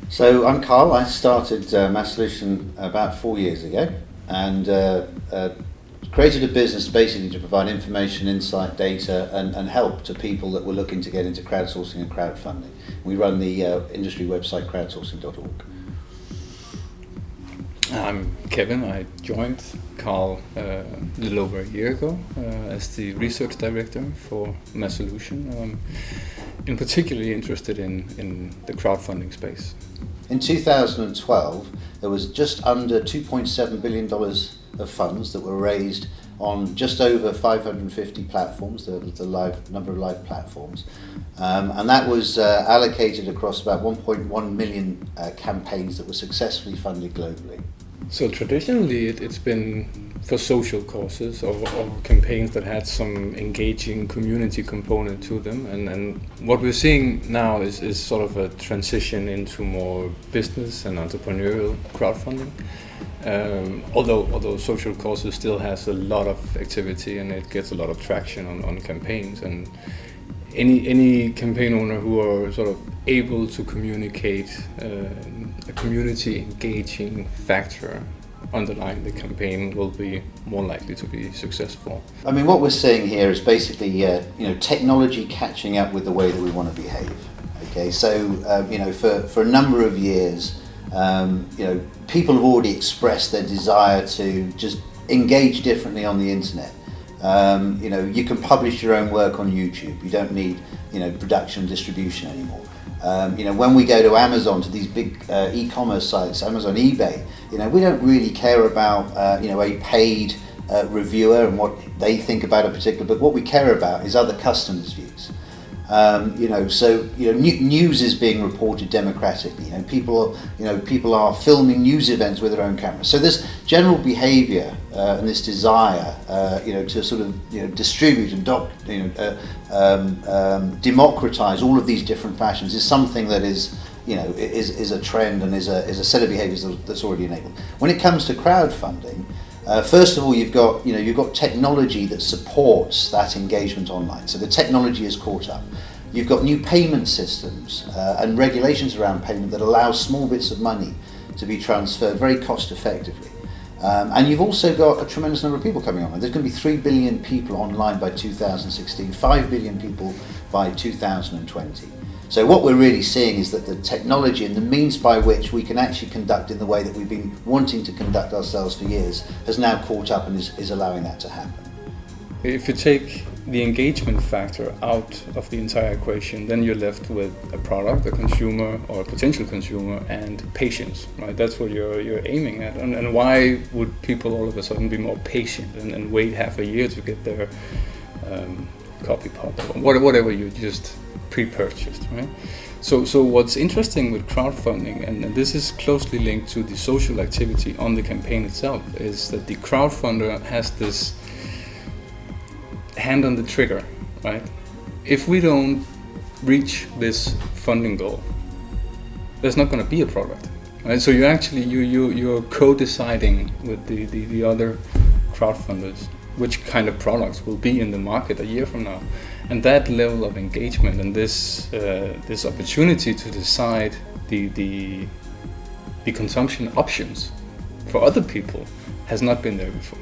So I'm Carl. I started Massolution about 4 years ago and created a business basically to provide information, insight, data and help to people that were looking to get into crowdsourcing and crowdfunding. We run the industry website crowdsourcing.org. I'm Kevin. I joined Carl a little over a year ago as the research director for Massolution. I'm in particularly interested in the crowdfunding space. In 2012, there was just under $2.7 billion of funds that were raised on just over 550 platforms, the number of live platforms, and that was allocated across about 1.1 million campaigns that were successfully funded globally. So traditionally it's been for social causes or campaigns that had some engaging community component to them, and what we're seeing now is sort of a transition into more business and entrepreneurial crowdfunding. Although social causes still has a lot of activity and it gets a lot of traction on campaigns, and any campaign owner who are sort of able to communicate a community engaging factor underlying the campaign will be more likely to be successful. I mean, what we're seeing here is basically technology catching up with the way that we want to behave. Okay, so for a number of years, people have already expressed their desire to just engage differently on the internet. You can publish your own work on YouTube. You don't need production and distribution anymore. When we go to Amazon, to these big e-commerce sites, Amazon, eBay, we don't really care about a paid reviewer and what they think about a particular book. What we care about is other customers' views. News is being reported democratically. People are filming news events with their own cameras. So this general behaviour and this desire, to sort of distribute and democratise all of these different fashions is something that is a trend and is a set of behaviours that's already enabled. When it comes to crowdfunding, first of all, you've got technology that supports that engagement online. So the technology is caught up. You've got new payment systems and regulations around payment that allow small bits of money to be transferred very cost effectively. And you've also got a tremendous number of people coming online. There's going to be 3 billion people online by 2016, 5 billion people by 2020. So what we're really seeing is that the technology and the means by which we can actually conduct in the way that we've been wanting to conduct ourselves for years has now caught up and is allowing that to happen. If you take the engagement factor out of the entire equation, then you're left with a product, a consumer or a potential consumer, and patience, right? That's what you're aiming at. And why would people all of a sudden be more patient and wait half a year to get their coffee pot or whatever you just pre-purchased, right? So what's interesting with crowdfunding, and this is closely linked to the social activity on the campaign itself, is that the crowdfunder has this hand on the trigger, right? If we don't reach this funding goal, there's not going to be a product, right? So you're co-deciding with the other crowdfunders which kind of products will be in the market a year from now. And that level of engagement and this opportunity to decide the consumption options for other people has not been there before.